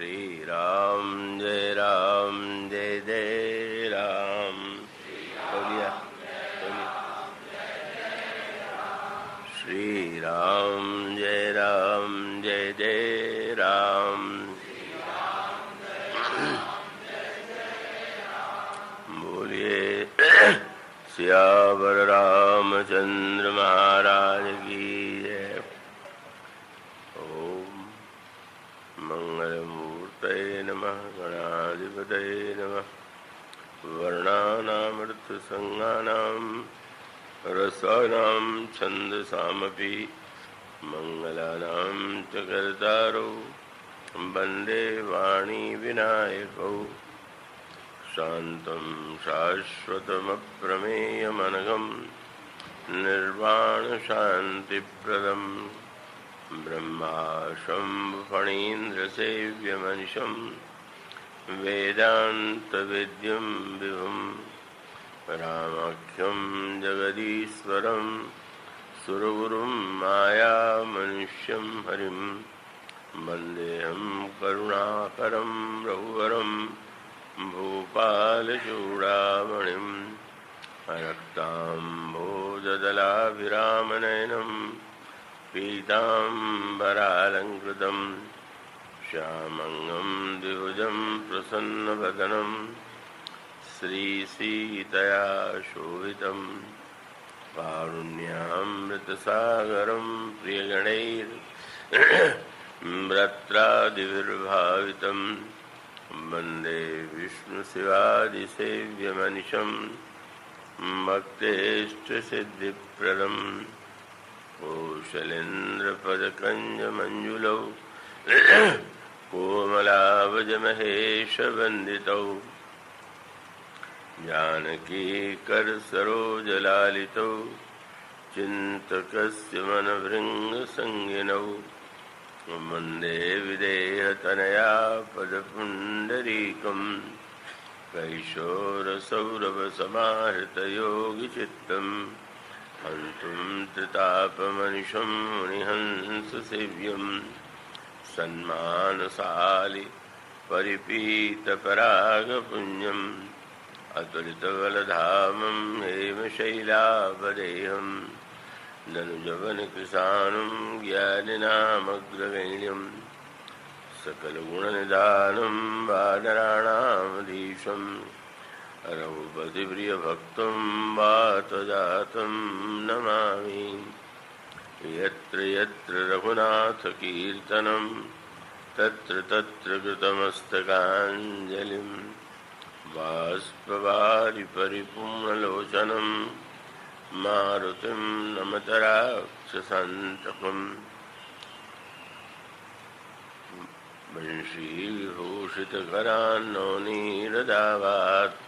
श्री राम जय जय राम। बोलिए बोलिए। श्री राम जय जय राम। बोलिए सियावर रामचंद्र महाराज की जय। ओम मंगलमूर्तये नमः। गणाधिपतये नमः। वर्णानामर्थसंज्ञानां रसानां छन्दसामपि मंगलानां च कर्तारो वन्दे वाणी विनायकौ। शान्तं शाश्वतमप्रमेयमनघं निर्वाणशान्तिप्रदं ब्रह्माशम्भुफणीन्द्रसेव्यमनिशं वेदान्तवेद्यं विभुं रामाख्यं जगदीश्वरं सुरगुरुं मायामनुष्यं हरिं वन्देऽहं करुणाकरं रघुवरं भूपालचूडामणिं रक्ताम्भोजदलाभिरामनयनं पीताम्बरालङ्कृतं श्यामङ्गं द्विभुजं प्रसन्नवदनं श्रीसीतया शोभितं कारुण्यामृतसागरं प्रियगणैर्भ्रात्रादिभिर्भावितं वन्दे विष्णुशिवादिसेव्यमनिशं भक्तेष्टसिद्धिप्रदं कौशलेन्द्रपदकञ्जमञ्जुलौ कोमलावजमहेशवन्दितौ जानकीकरसरोजलालितौ चिन्तकस्य मनभृङ्गसंज्ञिनौ वन्दे विदेहतनया पदपुण्डरीकं कैशोरसौरभसमाहृतयोगिचित्तं हन्तुं त्रितापमनिशं मुनिहंससेव्यं सन्मानसालि परिपीतपरागपुण्यम् अतुलितबलधामं हेमशैलावदेहं धनुजवनकृशानं ज्ञानिनामग्रगण्यं सकलगुणनिधानं वानराणामधीशं रघुपतिप्रियभक्तं वातजातं नमामि। यत्र यत्र रघुनाथकीर्तनं तत्र तत्र कृतमस्तकाञ्जलिं बाष्पवारि परिपूर्णलोचनं मारुतिं नमत राक्षसान्तकम्। वंशीविभूषितकरान्नोनीरदावात्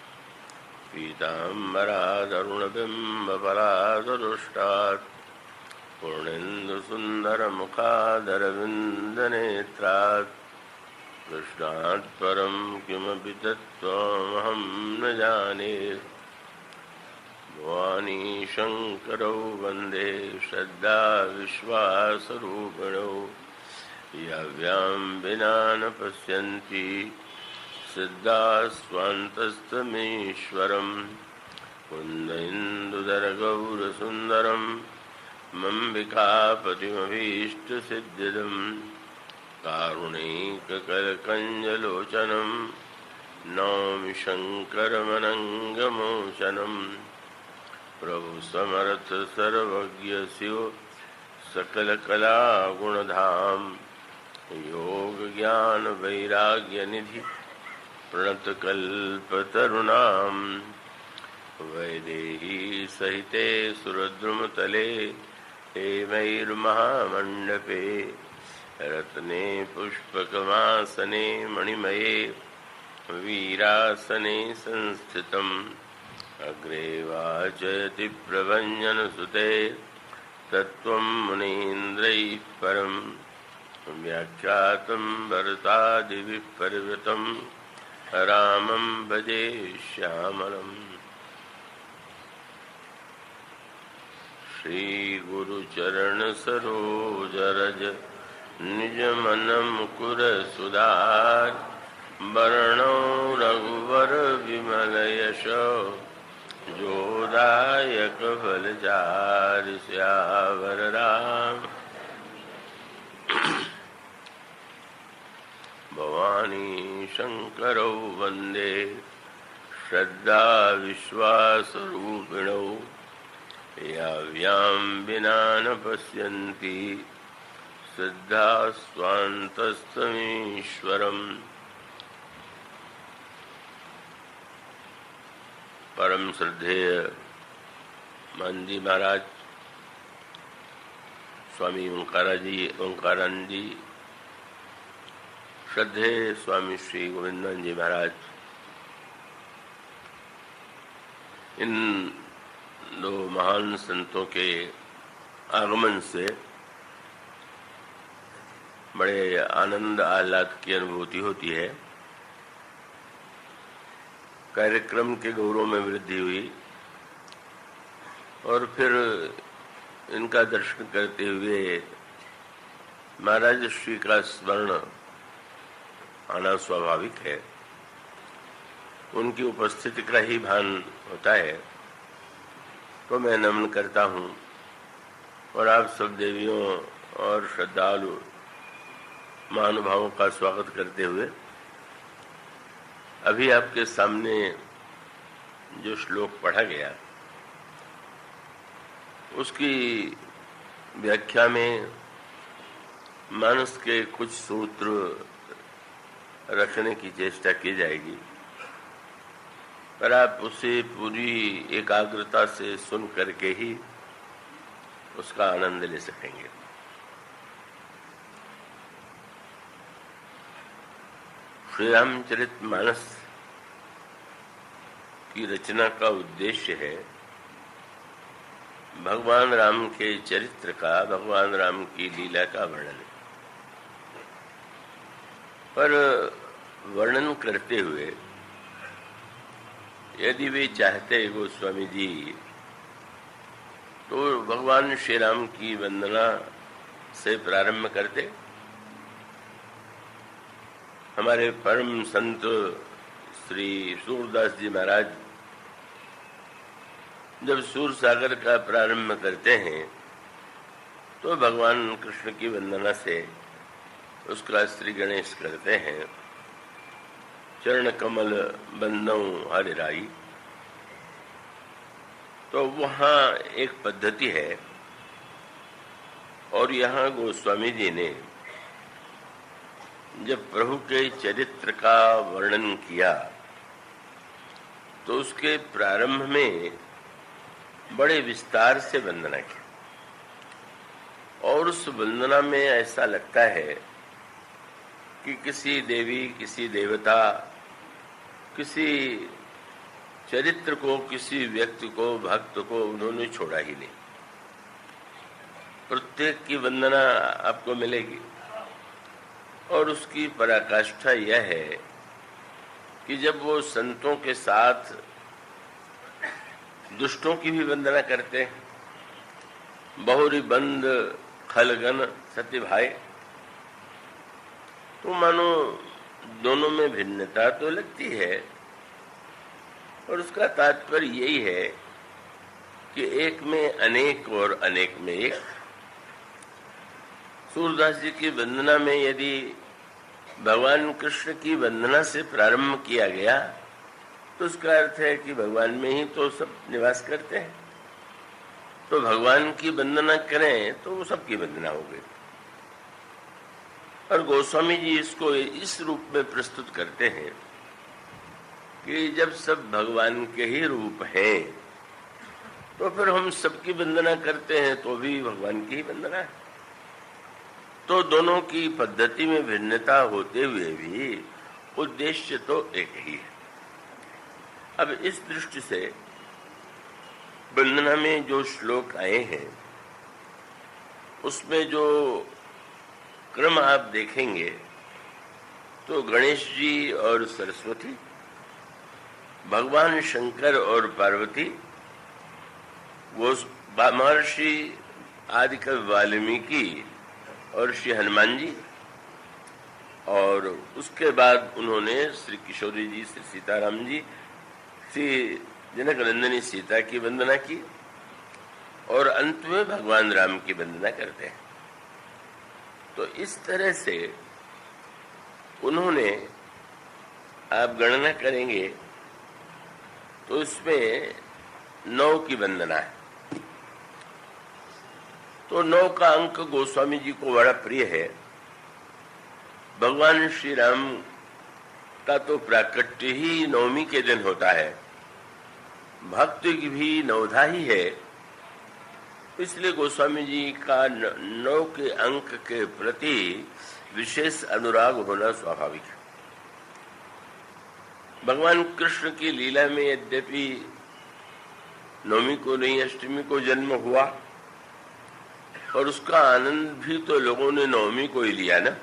पीताम्बरादरुणबिम्बफलादरुष्टात् पूर्णेन्दुसुन्दरमुखादरविन्दनेत्रात् कृष्णात् परं किमपि तत्त्वमहं न जाने। भवानी शङ्करौ वन्दे श्रद्धाविश्वासरूपिणौ यव्यां विना न पश्यन्ति सिद्धास्वान्तस्तमीश्वरं कुन्देन्दुधरगौरसुन्दरं मम्बिकापतिमभीष्टसिद्धिदं कारुणिककलकञ्जलोचनं नौमि शङ्करमनङ्गमोचनं। प्रभु समर्थ सर्वज्ञ शिव सकलकलागुणधाम योग ज्ञान वैराग्य निधि प्रणतकल्पतरुणां वैदेही सहिते सुरद्रुमतले हेमैर्महामण्डपे रत्ने पुष्पकमासने मणिमये वीरासने संस्थितम् अग्रे वाचयति प्रभञ्जनसुते तत्त्वं मुनीन्द्रैः परं व्याख्यातं भरतादिभिः परिवृतं रामं भजे श्यामलम्। श्री गुरुचरण सरोज रज निज मन मुकुर सुधार वर्णो रघुवर विमल यशो जोदायक फलचारि सियावर राम। भवानी शंकरौ वंदे श्रद्धा विश्वासरूपिणौ याव्यां विना न पश्यन्ति श्रद्धा स्वान्तस्तमीश्वरम्। परम श्रद्धेय मानजी महाराज, स्वामी ओंकारानंद जी, श्रद्धेय स्वामी श्री गोविंदानंद जी महाराज, इन दो महान संतों के आगमन से बड़े आनंद आह्लाद की अनुभूति होती है। कार्यक्रम के गौरव में वृद्धि हुई और फिर इनका दर्शन करते हुए महाराज श्री का स्मरण आना स्वाभाविक है। उनकी उपस्थिति का ही भान होता है। तो मैं नमन करता हूँ और आप सब देवियों और श्रद्धालु महानुभावों का स्वागत करते हुए अभी आपके सामने जो श्लोक पढ़ा गया उसकी व्याख्या में मानस के कुछ सूत्र रखने की चेष्टा की जाएगी, पर आप उसे पूरी एकाग्रता से सुन करके ही उसका आनंद ले सकेंगे। श्री रामचरितमानस की रचना का उद्देश्य है भगवान राम के चरित्र का, भगवान राम की लीला का वर्णन। पर वर्णन करते हुए यदि वे चाहते गोस्वामी जी तो भगवान श्री राम की वंदना से प्रारंभ करते। हमारे परम संत श्री सूरदास जी महाराज जब सूर सागर का प्रारंभ करते हैं तो भगवान कृष्ण की वंदना से उसका श्री गणेश करते हैं। चरण कमल बंदौ हरि राई। तो वहाँ एक पद्धति है और यहाँ गोस्वामी जी ने जब प्रभु के चरित्र का वर्णन किया तो उसके प्रारंभ में बड़े विस्तार से वंदना की और उस वंदना में ऐसा लगता है कि किसी देवी, किसी देवता, किसी चरित्र को, किसी व्यक्ति को, भक्त को उन्होंने छोड़ा ही नहीं। प्रत्येक की वंदना आपको मिलेगी और उसकी पराकाष्ठा यह है कि जब वो संतों के साथ दुष्टों की भी वंदना करते हैं, बहुरी बंद खलगन सत्य भाई, तो मानो दोनों में भिन्नता तो लगती है और उसका तात्पर्य यही है कि एक में अनेक और अनेक में एक। सूरदास जी की वंदना में यदि भगवान कृष्ण की वंदना से प्रारंभ किया गया तो उसका अर्थ है कि भगवान में ही तो सब निवास करते हैं, तो भगवान की वंदना करें तो वो सबकी वंदना हो गई। और गोस्वामी जी इसको इस रूप में प्रस्तुत करते हैं कि जब सब भगवान के ही रूप हैं तो फिर हम सबकी वंदना करते हैं तो भी भगवान की ही वंदना है। तो दोनों की पद्धति में भिन्नता होते हुए भी उद्देश्य तो एक ही है। अब इस दृष्टि से वंदना में जो श्लोक आए हैं उसमें जो क्रम आप देखेंगे तो गणेश जी और सरस्वती, भगवान शंकर और पार्वती, वो महर्षि आदिकवि वाल्मीकि और श्री हनुमान जी, और उसके बाद उन्होंने श्री किशोरी जी, श्री सीताराम जी, श्री जनक नंदिनी सीता की वंदना की, और अंत में भगवान राम की वंदना करते हैं। तो इस तरह से उन्होंने, आप गणना करेंगे तो इसमें 9 की वंदना है। तो 9 का अंक गोस्वामी जी को बड़ा प्रिय है। भगवान श्री राम का तो प्राकट्य ही नवमी के दिन होता है, भक्त की भी नवधा ही है, इसलिए गोस्वामी जी का 9 के अंक के प्रति विशेष अनुराग होना स्वाभाविक है। भगवान कृष्ण की लीला में यद्यपि नवमी को नहीं अष्टमी को जन्म हुआ, और उसका आनंद भी तो लोगों ने नवमी को ही लिया ना।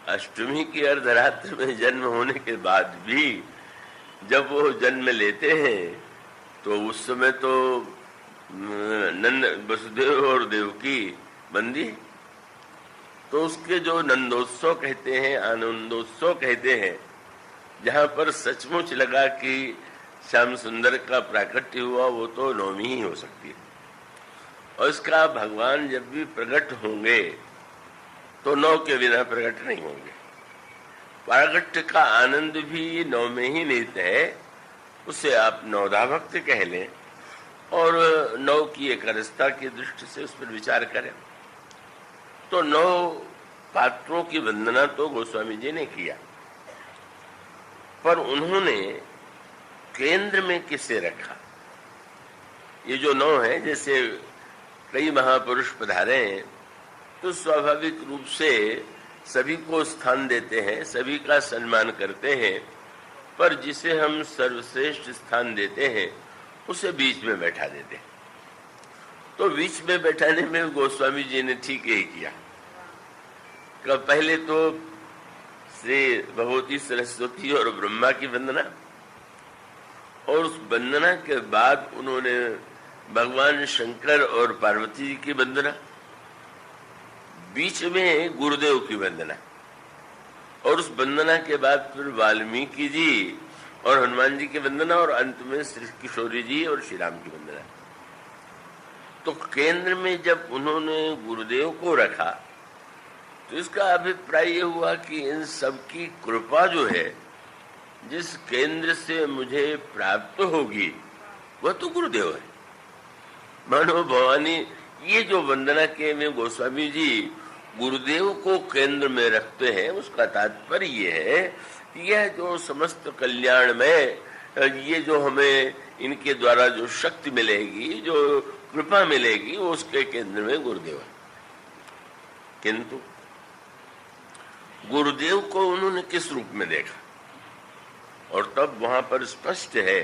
अष्टमी की अर्धरात्र में जन्म होने के बाद भी जब वो जन्म लेते हैं तो उस समय तो नंद वसुदेव और देवकी बंदी, तो उसके जो नंदोत्सव कहते हैं, आनंदोत्सव कहते हैं, जहाँ पर सचमुच लगा कि श्याम सुंदर का प्राकट्य हुआ, वो तो नवमी ही हो सकती है। और इसका भगवान जब भी प्रकट होंगे तो 9 के बिना प्रकट नहीं होंगे। प्राकट्य का आनंद भी 9 में ही निहित है, उसे आप नवधा भक्त कह लें, और 9 की एकरसता की दृष्टि से उस पर विचार करें। तो 9 पात्रों की वंदना तो गोस्वामी जी ने किया, पर उन्होंने केंद्र में किसे रखा? ये जो 9 है, जैसे कई महापुरुष पधारे हैं तो स्वाभाविक रूप से सभी को स्थान देते हैं, सभी का सम्मान करते हैं, पर जिसे हम सर्वश्रेष्ठ स्थान देते हैं उसे बीच में बैठा देते हैं। तो बीच में बैठाने में गोस्वामी जी ने ठीक यही किया। पहले तो श्री भगवती सरस्वती और ब्रह्मा की वंदना, और उस वंदना के बाद उन्होंने भगवान शंकर और पार्वती जी की वंदना, बीच में गुरुदेव की वंदना, और उस वंदना के बाद फिर वाल्मीकि जी और हनुमान जी की वंदना, और अंत में श्री किशोरी जी और श्री राम की वंदना। तो केंद्र में जब उन्होंने गुरुदेव को रखा तो इसका अभिप्राय ये हुआ कि इन सबकी कृपा जो है, जिस केंद्र से मुझे प्राप्त होगी, वह तो गुरुदेव है। मानो भवानी, ये जो वंदना के में गोस्वामी जी गुरुदेव को केंद्र में रखते हैं, उसका तात्पर्य ये है कि यह जो समस्त कल्याण में, ये जो हमें इनके द्वारा जो शक्ति मिलेगी, जो कृपा मिलेगी, वो उसके केंद्र में गुरुदेव है। किंतु गुरुदेव को उन्होंने किस रूप में देखा? और तब वहां पर स्पष्ट है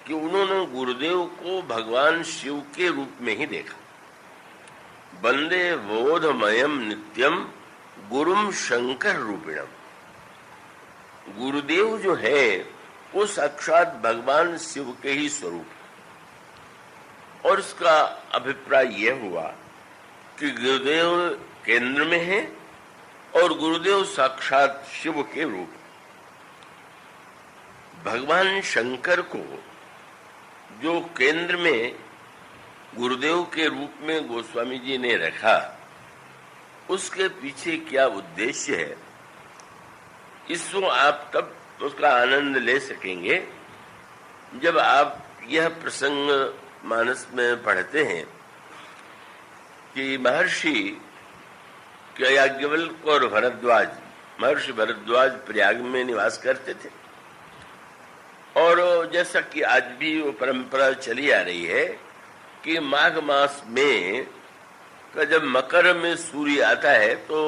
कि उन्होंने गुरुदेव को भगवान शिव के रूप में ही देखा। वंदे बोधमयम नित्यम गुरुम शंकर रूपिणम। गुरुदेव जो है वो साक्षात भगवान शिव के ही स्वरूप है। और इसका अभिप्राय यह हुआ कि गुरुदेव केंद्र में है और गुरुदेव साक्षात शिव के रूप। भगवान शंकर को जो केंद्र में गुरुदेव के रूप में गोस्वामी जी ने रखा, उसके पीछे क्या उद्देश्य है, इसको आप तब उसका आनंद ले सकेंगे जब आप यह प्रसंग मानस में पढ़ते हैं कि महर्षि याज्ञवल्क्य और भरद्वाज, महर्षि भरद्वाज प्रयाग में निवास करते थे, और जैसा कि आज भी वो परंपरा चली आ रही है कि माघ मास में जब मकर में सूर्य आता है तो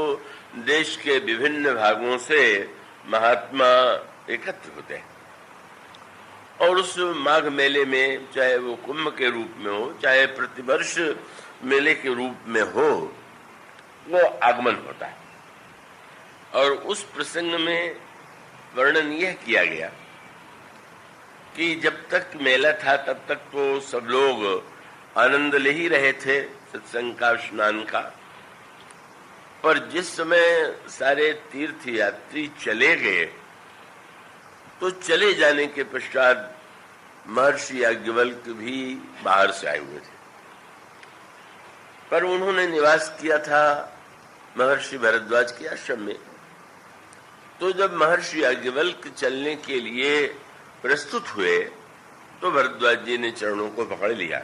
देश के विभिन्न भागों से महात्मा एकत्र होते हैं, और उस माघ मेले में, चाहे वो कुंभ के रूप में हो, चाहे प्रतिवर्ष मेले के रूप में हो, वो आगमन होता है। और उस प्रसंग में वर्णन यह किया गया कि जब तक मेला था तब तक तो सब लोग आनंद ले ही रहे थे सत्संग का, स्नान का, पर जिस समय सारे तीर्थ यात्री चले गए तो चले जाने के पश्चात महर्षि याज्ञवल्क्य भी बाहर से आए हुए थे, पर उन्होंने निवास किया था महर्षि भरद्वाज के आश्रम में। तो जब महर्षि याज्ञवल्क्य चलने के लिए प्रस्तुत हुए तो भरद्वाज जी ने चरणों को पकड़ लिया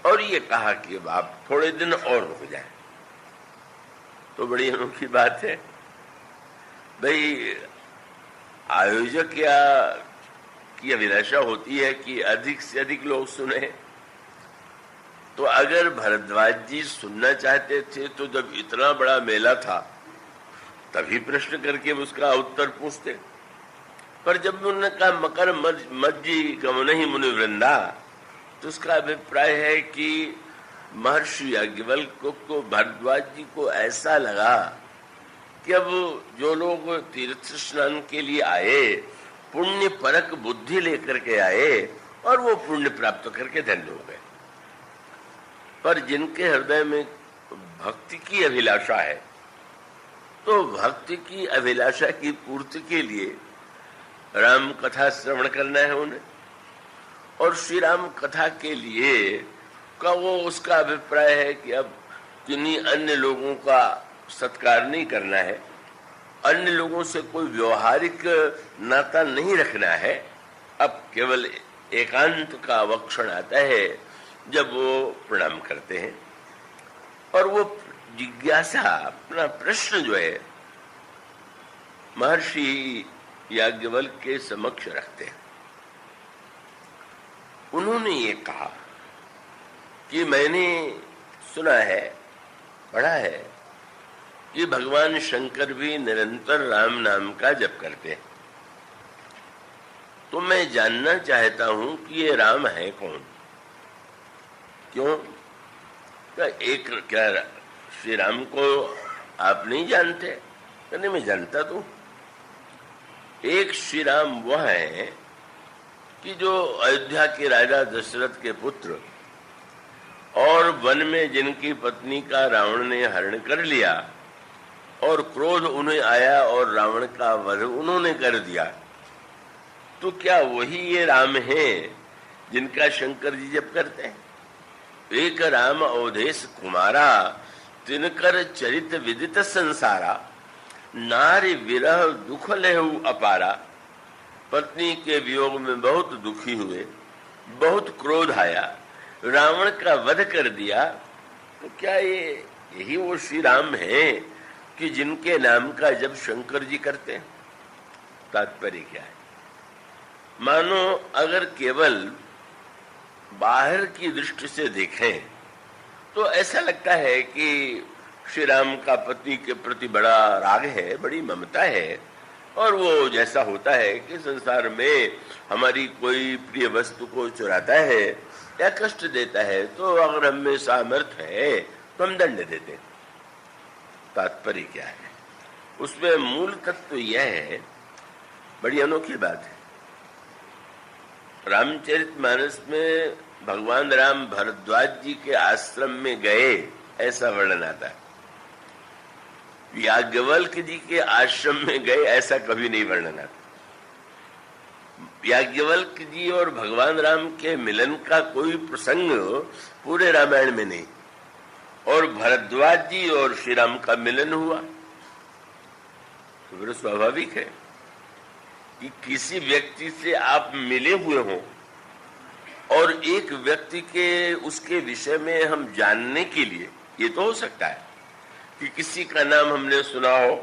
और ये कहा कि अब आप थोड़े दिन और रुक जाएं। तो बड़ी अनोखी बात है भाई, आयोजक या की अभिलाषा होती है कि अधिक से अधिक लोग सुने। तो अगर भरद्वाज जी सुनना चाहते थे तो जब इतना बड़ा मेला था तभी प्रश्न करके उसका उत्तर पूछते, पर जब उन्होंने कहा मकर मज्जी गमनहि मुनि वृंदा, तो उसका अभिप्राय है कि महर्षि याज्ञवल्क्य को भरद्वाज जी को ऐसा लगा कि अब जो लोग तीर्थ स्नान के लिए आए पुण्य परक बुद्धि लेकर के आए और वो पुण्य प्राप्त करके धन्य हो गए, पर जिनके हृदय में भक्ति की अभिलाषा है तो भक्ति की अभिलाषा की पूर्ति के लिए राम कथा श्रवण करना है उन्हें, और श्री राम कथा के लिए का वो उसका अभिप्राय है कि अब किन्हीं अन्य लोगों का सत्कार नहीं करना है, अन्य लोगों से कोई व्यवहारिक नाता नहीं रखना है। अब केवल एकांत का वक्षण आता है जब वो प्रणाम करते हैं और वो जिज्ञासा अपना प्रश्न जो है महर्षि याज्ञवल्क्य के समक्ष रखते हैं। उन्होंने ये कहा कि मैंने सुना है, पढ़ा है कि भगवान शंकर भी निरंतर राम नाम का जप करते हैं, तो मैं जानना चाहता हूं कि ये राम है कौन, क्यों? क्या श्री राम को आप नहीं जानते? कहने मैं जानता तो। एक श्री राम वह है कि जो अयोध्या के राजा दशरथ के पुत्र और वन में जिनकी पत्नी का रावण ने हरण कर लिया और क्रोध उन्हें आया और रावण का वध उन्होंने कर दिया, तो क्या वही ये राम है जिनका शंकर जी जप करते हैं? एक राम अवधेश कुमारा तिनकर चरित विदित संसारा, नारी विरह दुख लेहु अपारा। पत्नी के वियोग में बहुत दुखी हुए, बहुत क्रोध आया, रावण का वध कर दिया, तो क्या यही वो श्री राम है कि जिनके नाम का जब शंकर जी करते हैं? तात्पर्य क्या है? मानो अगर केवल बाहर की दृष्टि से देखें तो ऐसा लगता है कि श्री राम का पत्नी के प्रति बड़ा राग है, बड़ी ममता है, और वो जैसा होता है कि संसार में हमारी कोई प्रिय वस्तु को चुराता है या कष्ट देता है तो अगर हम में सामर्थ्य है तो हम दंड देते हैं। तात्पर्य क्या है? उसमें मूल तत्व यह है, बड़ी अनोखी बात है। रामचरितमानस में भगवान राम भरद्वाज जी के आश्रम में गए ऐसा वर्णन आता है, याज्ञवल्क्य जी के आश्रम में गए ऐसा कभी नहीं वर्णन आता। याज्ञवल्क्य जी और भगवान राम के मिलन का कोई प्रसंग पूरे रामायण में नहीं, और भरद्वाज जी और श्री राम का मिलन हुआ तो फिर स्वाभाविक है कि किसी व्यक्ति से आप मिले हुए हों और एक व्यक्ति के उसके विषय में हम जानने के लिए, ये तो हो सकता है कि किसी का नाम हमने सुना हो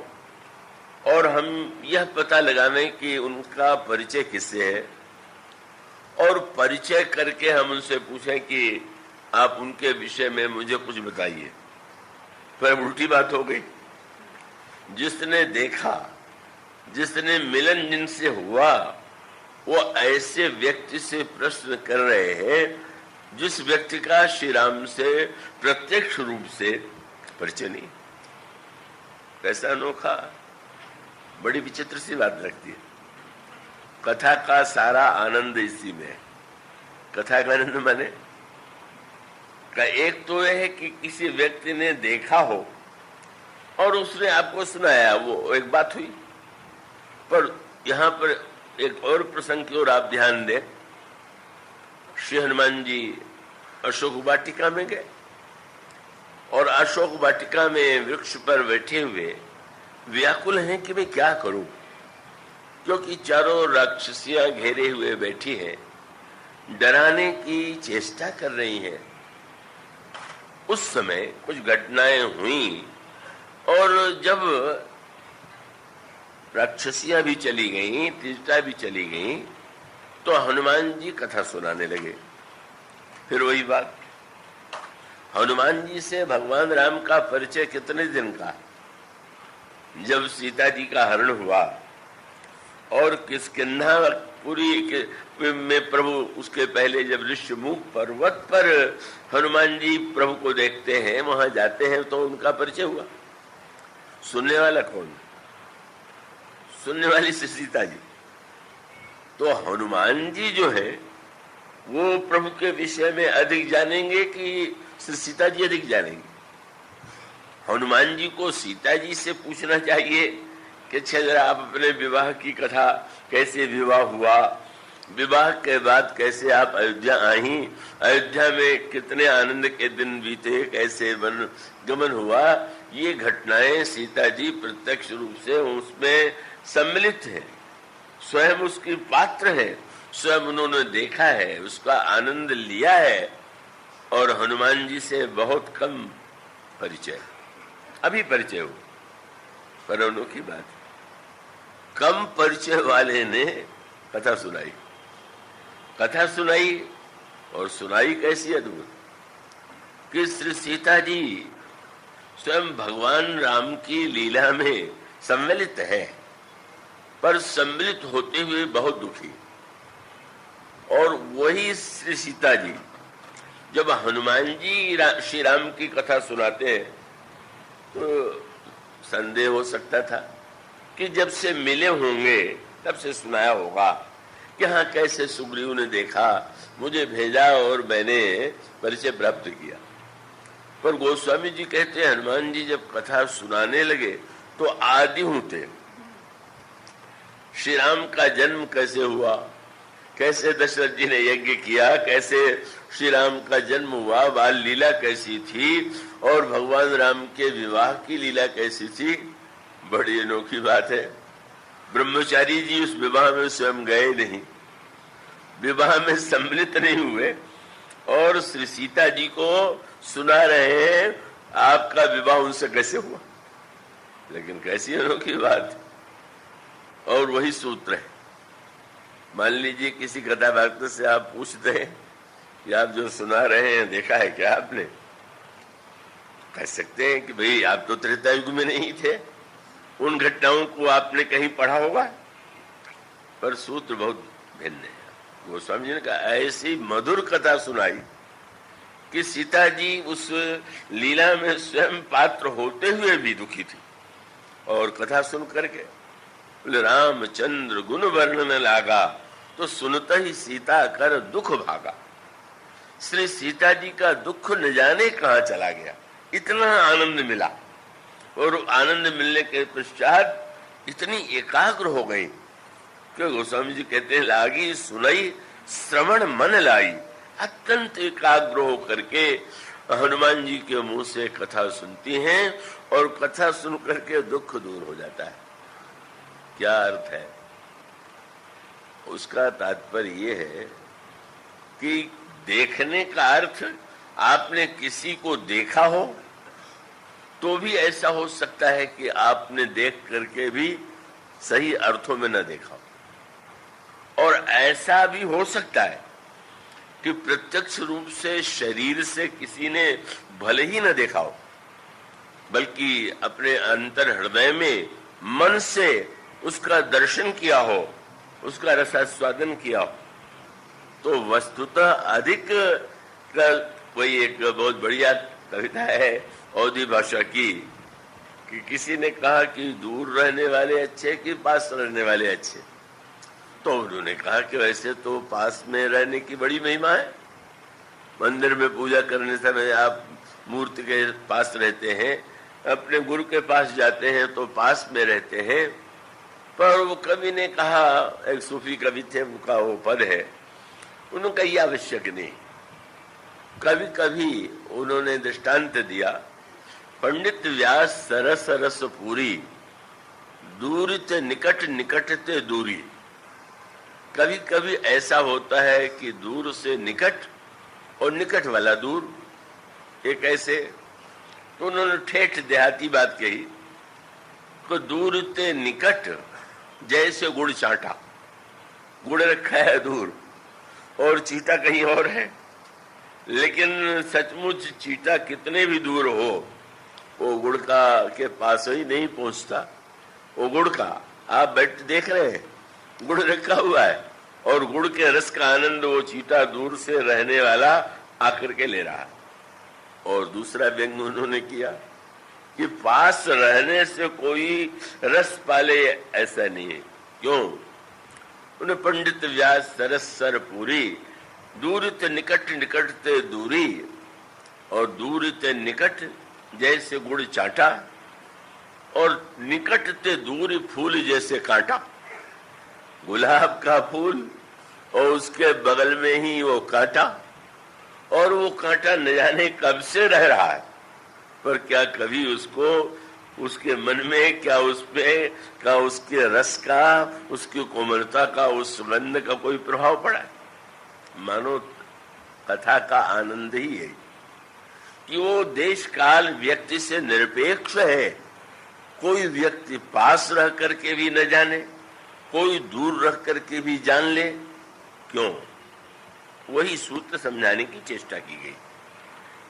और हम यह पता लगावे कि उनका परिचय किससे है, और परिचय करके हम उनसे पूछें कि आप उनके विषय में मुझे कुछ बताइए, पर उल्टी बात हो गई। जिसने देखा, जिसने मिलन जिनसे हुआ, वो ऐसे व्यक्ति से प्रश्न कर रहे हैं जिस व्यक्ति का श्री राम से प्रत्यक्ष रूप से परिचय नहीं। कैसा अनोखा, बड़ी विचित्र सी बात लगती है। कथा का सारा आनंद इसी में है। कथा का आनंद माने का एक तो यह है कि किसी व्यक्ति ने देखा हो और उसने आपको सुनाया, वो एक बात हुई। पर यहाँ पर एक और प्रसंग की ओर आप ध्यान दें। श्री हनुमान जी अशोक वाटिका में गए और अशोक वाटिका में वृक्ष पर बैठे हुए व्याकुल हैं कि मैं क्या करूं, क्योंकि चारों राक्षसियां घेरे हुए बैठी हैं, डराने की चेष्टा कर रही हैं। उस समय कुछ घटनाएं हुई और जब राक्षसियां भी चली गईं, त्रिजटा भी चली गईं, तो हनुमान जी कथा सुनाने लगे। फिर वही बात, हनुमान जी से भगवान राम का परिचय कितने दिन का? जब सीता जी का हरण हुआ और किष्किंधापुरी में प्रभु, उसके पहले जब ऋष्यमुख पर्वत पर हनुमान जी प्रभु को देखते हैं, वहां जाते हैं, तो उनका परिचय हुआ। सुनने वाला कौन? सुनने वाली सीता जी। तो हनुमान जी जो है वो प्रभु के विषय में अधिक जानेंगे कि सीता जी अधिक जानेंगे? हनुमान जी को सीता जी से पूछना चाहिए कि अच्छा जरा आप अपने विवाह की कथा, कैसे विवाह हुआ, विवाह के बाद कैसे आप अयोध्या आई, अयोध्या में कितने आनंद के दिन बीते, कैसे वन गमन हुआ, ये घटनाएं सीता जी प्रत्यक्ष रूप से उसमें सम्मिलित है, स्वयं उसकी पात्र है, स्वयं उन्होंने देखा है, उसका आनंद लिया है। और हनुमान जी से बहुत कम परिचय, अभी परिचय हो, पर अनोखी बात, कम परिचय वाले ने कथा सुनाई। कथा सुनाई और सुनाई कैसी अद्भुत कि श्री सीता जी स्वयं भगवान राम की लीला में सम्मिलित है, पर सम्मिलित होते हुए बहुत दुखी। और वही श्री सीता जी जब हनुमान जी श्री राम की कथा सुनाते हैं, तो संदेह हो सकता था कि जब से मिले होंगे तब से सुनाया होगा कि हाँ कैसे सुग्रीव ने देखा, मुझे भेजा और मैंने परिचय प्राप्त किया। पर गोस्वामी जी कहते हैं हनुमान जी जब कथा सुनाने लगे तो आदि होते, श्री राम का जन्म कैसे हुआ, कैसे दशरथ जी ने यज्ञ किया, कैसे श्री राम का जन्म हुआ, बाल लीला कैसी थी, और भगवान राम के विवाह की लीला कैसी थी। बड़ी अनोखी बात है, ब्रह्मचारी जी उस विवाह में स्वयं गए नहीं, विवाह में सम्मिलित नहीं हुए, और श्री सीता जी को सुना रहे हैं आपका विवाह उनसे कैसे हुआ। लेकिन कैसी अनोखी बात। और वही सूत्र है। मान लीजिए किसी कथा भक्त से आप पूछते हैं कि आप जो सुना रहे हैं देखा है क्या आपने, कह सकते हैं कि भाई आप तो त्रेता युग में नहीं थे, उन घटनाओं को आपने कहीं पढ़ा होगा, पर सूत्र बहुत भिन्न है। गोस्वामी जी ने कहा ऐसी मधुर कथा सुनाई कि सीता जी उस लीला में स्वयं पात्र होते हुए भी दुखी थी, और कथा सुन करके बोले रामचंद्र गुण वर्णन लागा, तो सुनता ही सीता कर दुख भागा। श्री सीता जी का दुख न जाने कहाँ चला गया, इतना आनंद मिला, और आनंद मिलने के पश्चात इतनी एकाग्र हो गई कि गोस्वामी जी कहते हैं लागी सुनाई श्रवण मन लाई, अत्यंत एकाग्र हो करके हनुमान जी के मुंह से कथा सुनती हैं, और कथा सुन करके दुख दूर हो जाता है। क्या अर्थ है उसका? तात्पर्य ये है कि देखने का अर्थ, आपने किसी को देखा हो तो भी ऐसा हो सकता है कि आपने देख करके भी सही अर्थों में न देखा हो, और ऐसा भी हो सकता है कि प्रत्यक्ष रूप से शरीर से किसी ने भले ही न देखा हो, बल्कि अपने अंतर हृदय में मन से उसका दर्शन किया हो, उसका रसास्वादन किया हो। तो वस्तुतः अधिक कोई एक बहुत बढ़िया कविता है अवधी भाषा की कि किसी ने कहा कि दूर रहने वाले अच्छे कि पास रहने वाले अच्छे, तो उन्होंने कहा कि वैसे तो पास में रहने की बड़ी महिमा है। मंदिर में पूजा करने समय आप मूर्ति के पास रहते हैं, अपने गुरु के पास जाते हैं तो पास में रहते हैं, पर वो कवि ने कहा, एक सूफी कवि थे, उनका वो पद है, उन्होंने कहा ये आवश्यक नहीं। कभी कभी उन्होंने दृष्टांत दिया, पंडित व्यास सरस रस पूरी, दूर ते निकट निकट ते दूरी। कभी कभी ऐसा होता है कि दूर से निकट और निकट वाला दूर, एक ऐसे। तो उन्होंने ठेठ देहाती बात कही कि दूर ते निकट जैसे गुड़ चाटा, गुड़ रखा है दूर और चीटा कहीं और है, लेकिन सचमुच चीटा कितने भी दूर हो वो गुड़ का के पास ही नहीं पहुंचता। वो गुड़ का आप बैठ देख रहे हैं, गुड़ रखा हुआ है और गुड़ के रस का आनंद वो चीटा दूर से रहने वाला आकर के ले रहा है। और दूसरा व्यंग उन्होंने किया कि पास रहने से कोई रस पाले, ऐसा नहीं है। क्यों? उन्हें पंडित व्यास सरस सर पूरी, दूर ते निकट निकट ते दूरी, और दूर ते निकट जैसे गुड़ चाटा, और निकट ते दूरी फूल जैसे कांटा। गुलाब का फूल और उसके बगल में ही वो कांटा, और वो कांटा न जाने कब से रह रहा है, पर क्या कभी उसको उसके मन में क्या उसमें क्या उसके रस का, उसकी कोमलता का, उस सुगंध का कोई प्रभाव पड़ा है? मानो कथा का आनंद ही है कि वो देश काल व्यक्ति से निरपेक्ष है। कोई व्यक्ति पास रह करके भी न जाने, कोई दूर रह करके भी जान ले। क्यों? वही सूत्र समझाने की चेष्टा की गई।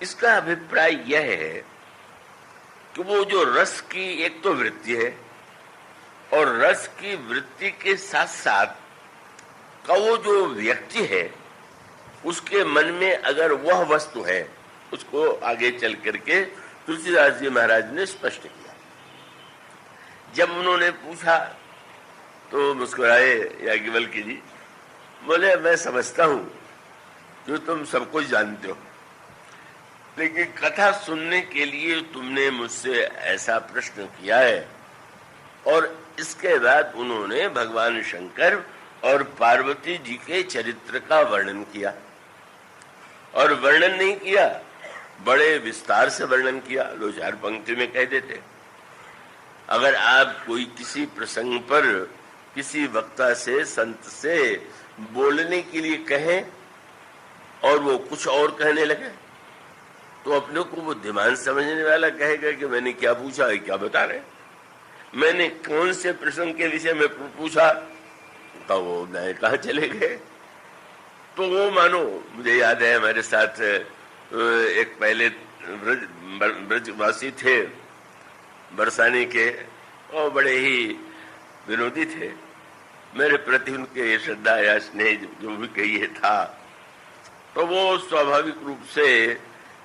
इसका अभिप्राय यह है कि वो जो रस की एक तो वृत्ति है, और रस की वृत्ति के साथ साथ का वो जो व्यक्ति है, उसके मन में अगर वह वस्तु है, उसको आगे चल करके तुलसीदास जी महाराज ने स्पष्ट किया। जब उन्होंने पूछा तो मुस्कुराए याज्ञवल्क्य जी, बोले मैं समझता हूं जो तुम सब कुछ जानते हो, लेकिन कथा सुनने के लिए तुमने मुझसे ऐसा प्रश्न किया है। और इसके बाद उन्होंने भगवान शंकर और पार्वती जी के चरित्र का वर्णन किया, और वर्णन नहीं किया, बड़े विस्तार से वर्णन किया। दो चार पंक्ति में कह देते। अगर आप कोई किसी प्रसंग पर किसी वक्ता से, संत से बोलने के लिए कहें और वो कुछ और कहने लगे, तो अपने को बुद्धिमान समझने वाला कहेगा कि मैंने क्या पूछा है, क्या बता रहे, मैंने कौन से प्रसंग के विषय में पूछा, तो वो नए कहाँ चले गए। तो वो मानो, मुझे याद है हमारे साथ एक पहले ब्रजवासी थे बरसाने के, और बड़े ही विनोदी थे। मेरे प्रति उनके श्रद्धा या स्नेह जो भी कहिए था, तो वो स्वाभाविक रूप से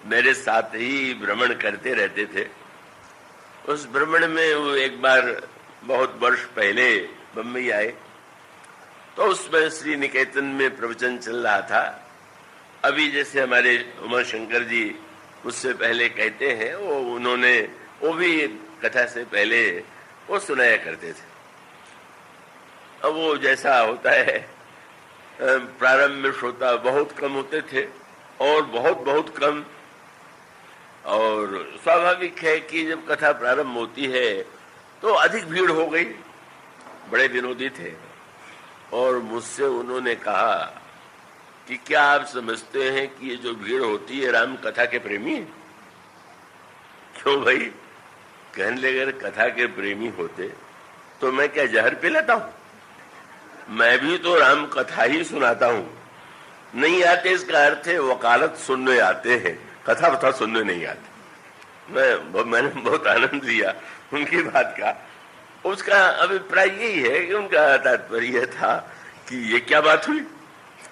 मेरे साथ ही भ्रमण करते रहते थे। उस भ्रमण में वो एक बार बहुत वर्ष पहले बम्बई आए, तो उसमें श्री निकेतन में प्रवचन चल रहा था। अभी जैसे हमारे उमा शंकर जी उससे पहले कहते हैं, वो भी कथा से पहले वो सुनाया करते थे। अब वो जैसा होता है, प्रारंभ में श्रोता बहुत कम होते थे, और बहुत कम, और स्वाभाविक है कि जब कथा प्रारंभ होती है तो अधिक भीड़ हो गई। बड़े विनोदी थे, और मुझसे उन्होंने कहा कि क्या आप समझते हैं कि ये जो भीड़ होती है राम कथा के प्रेमी है? क्यों भाई? कहने लगे कथा के प्रेमी होते तो मैं क्या जहर पिलाता हूं? मैं भी तो राम कथा ही सुनाता हूं। नहीं आते इसका अर्थ है वकालत सुनने आते हैं, कथा वथा सुनने नहीं आते। मैंने बहुत आनंद लिया उनकी बात का। उसका अभिप्राय यही है कि उनका तात्पर्य था कि ये क्या बात हुई,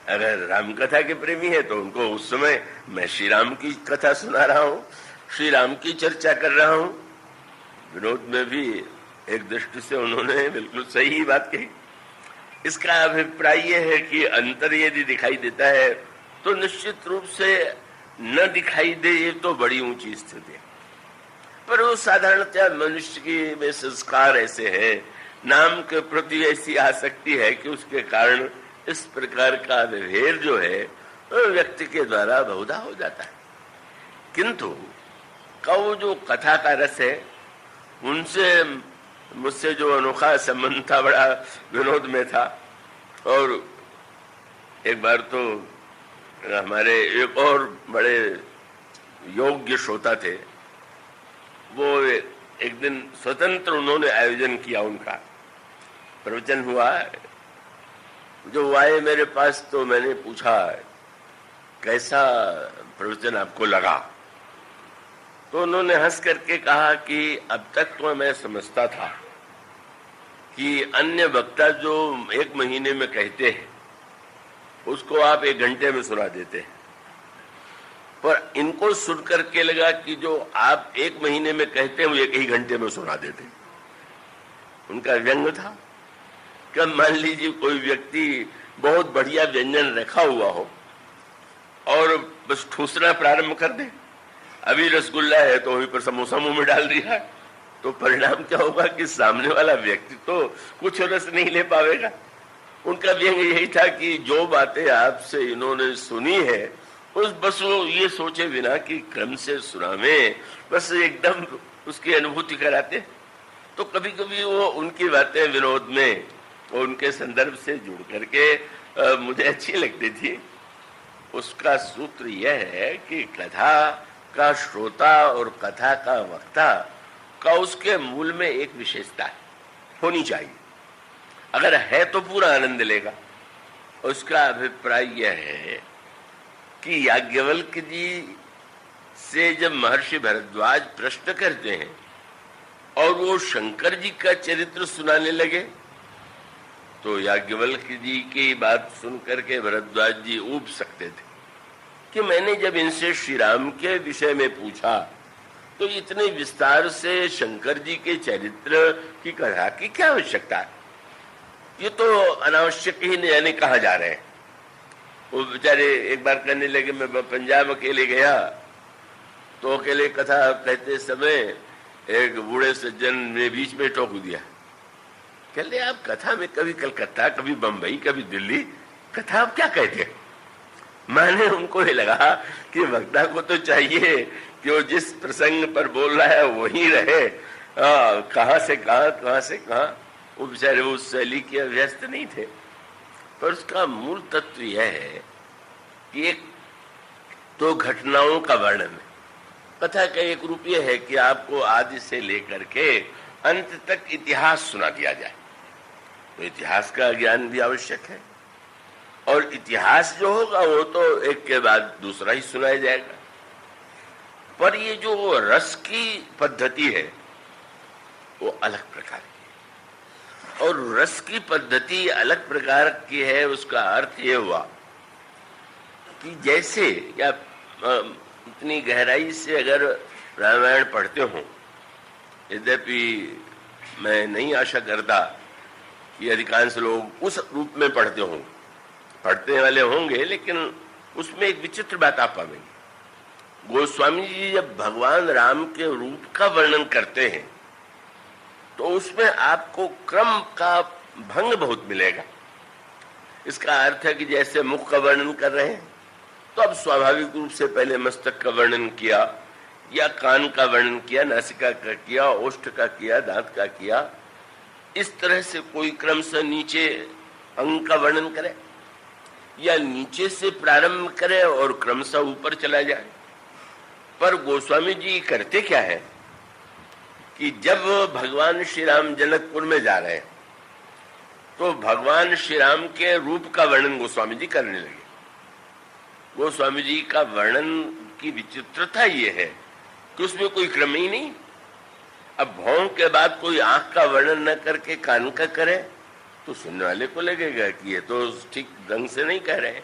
अगर राम कथा के प्रेमी है तो उनको उस समय मैं श्री राम की कथा सुना रहा हूँ, श्री राम की चर्चा कर रहा हूँ। विनोद में भी एक दृष्टि से उन्होंने बिल्कुल सही बात कही। इसका अभिप्राय यह है कि अंतर यदि दिखाई देता है तो निश्चित रूप से न दिखाई दे ये तो बड़ी ऊंची स्थिति है, पर पर वो साधारणतः मनुष्य की में संस्कार ऐसे हैं, नाम के प्रति ऐसी आसक्ति है कि उसके कारण इस प्रकार का विभेद जो है व्यक्ति के द्वारा बहुधा हो जाता है। किंतु कौ जो कथा का रस है, उनसे मुझसे जो अनोखा संबंध था, बड़ा विनोद में था। और एक बार तो हमारे एक और बड़े योग्य श्रोता थे, वो एक दिन स्वतंत्र उन्होंने आयोजन किया, उनका प्रवचन हुआ। जो आए मेरे पास तो मैंने पूछा कैसा प्रवचन आपको लगा, तो उन्होंने हंस करके कहा कि अब तक तो मैं समझता था कि अन्य वक्ता जो 1 महीने में कहते हैं उसको आप 1 घंटे में सुना देते हैं, पर इनको सुन करके लगा कि जो आप 1 महीने में कहते हैं वो 1 ही घंटे में सुना देते हैं। उनका व्यंग था। कब मान लीजिए कोई व्यक्ति बहुत बढ़िया व्यंजन रखा हुआ हो और बस ठूसना प्रारंभ कर दे, अभी रसगुल्ला है तो वहीं पर समोसा मुंह में डाल दिया, तो परिणाम क्या होगा कि सामने वाला व्यक्ति तो कुछ रस नहीं ले पाएगा। उनका व्यंग यही था कि जो बातें आपसे इन्होंने सुनी है उस बस वो ये सोचे बिना कि क्रम से सुनावे, बस एकदम उसकी अनुभूति कराते। तो कभी कभी वो उनकी बातें विनोद में और उनके संदर्भ से जुड़ करके मुझे अच्छी लगती थी। उसका सूत्र यह है कि कथा का श्रोता और कथा का वक्ता का उसके मूल में एक विशेषता होनी चाहिए। अगर है तो पूरा आनंद लेगा। उसका अभिप्राय यह है कि याज्ञवल्क्य जी से जब महर्षि भरद्वाज प्रश्न करते हैं और वो शंकर जी का चरित्र सुनाने लगे, तो याज्ञवल्क्य जी की बात सुन करके भरद्वाज जी ऊब सकते थे कि मैंने जब इनसे श्री राम के विषय में पूछा तो इतने विस्तार से शंकर जी के चरित्र की कथा की क्या आवश्यकता है, ये तो अनावश्यक ही यानी कहा जा रहे हैं। वो बेचारे एक बार कहने लगे, मैं पंजाब अकेले गया तो अकेले कथा कहते समय एक बूढ़े सज्जन ने बीच में टोक दिया, कहते आप कथा में कभी कलकत्ता, कभी बंबई, कभी दिल्ली, कथा आप क्या कहते हैं। मैंने उनको ये लगा कि वक्ता को तो चाहिए कि वो जिस प्रसंग पर बोल रहा है वही रहे, कहां से कहां। वो बेचारे उस शैली के अभ्यस्त नहीं थे। पर उसका मूल तत्व यह है कि एक तो घटनाओं का वर्णन है। कथा का एक रूप यह है कि आपको आदि से लेकर के अंत तक इतिहास सुना दिया जाए, तो इतिहास का ज्ञान भी आवश्यक है। और इतिहास जो होगा वो तो एक के बाद दूसरा ही सुनाया जाएगा। पर ये जो रस की पद्धति है वो अलग प्रकार की है। और रस की पद्धति अलग प्रकार की है, उसका अर्थ ये हुआ कि जैसे या इतनी गहराई से अगर रामायण पढ़ते हो, यद्यपि मैं नहीं आशा करता कि अधिकांश लोग उस रूप में पढ़ते हों, पढ़ते वाले होंगे, लेकिन उसमें एक विचित्र बात आप पाएंगे। गोस्वामी जी जब भगवान राम के रूप का वर्णन करते हैं तो उसमें आपको क्रम का भंग बहुत मिलेगा। इसका अर्थ है कि जैसे मुख का वर्णन कर रहे हैं तो अब स्वाभाविक रूप से पहले मस्तक का वर्णन किया या कान का वर्णन किया, नासिका का किया, ओष्ठ का किया, दांत का किया, इस तरह से कोई क्रम से नीचे अंग का वर्णन करे या नीचे से प्रारंभ करे और क्रमशः ऊपर चला जाए। पर गोस्वामी जी करते क्या है कि जब भगवान श्री राम जनकपुर में जा रहे हैं तो भगवान श्री राम के रूप का वर्णन गोस्वामी जी करने लगे। गोस्वामी जी का वर्णन की विचित्रता ये है कि उसमें कोई क्रम ही नहीं। अब भौं के बाद कोई आंख का वर्णन न करके कान का करे तो सुनने वाले को लगेगा कि ये तो ठीक ढंग से नहीं कह रहे हैं।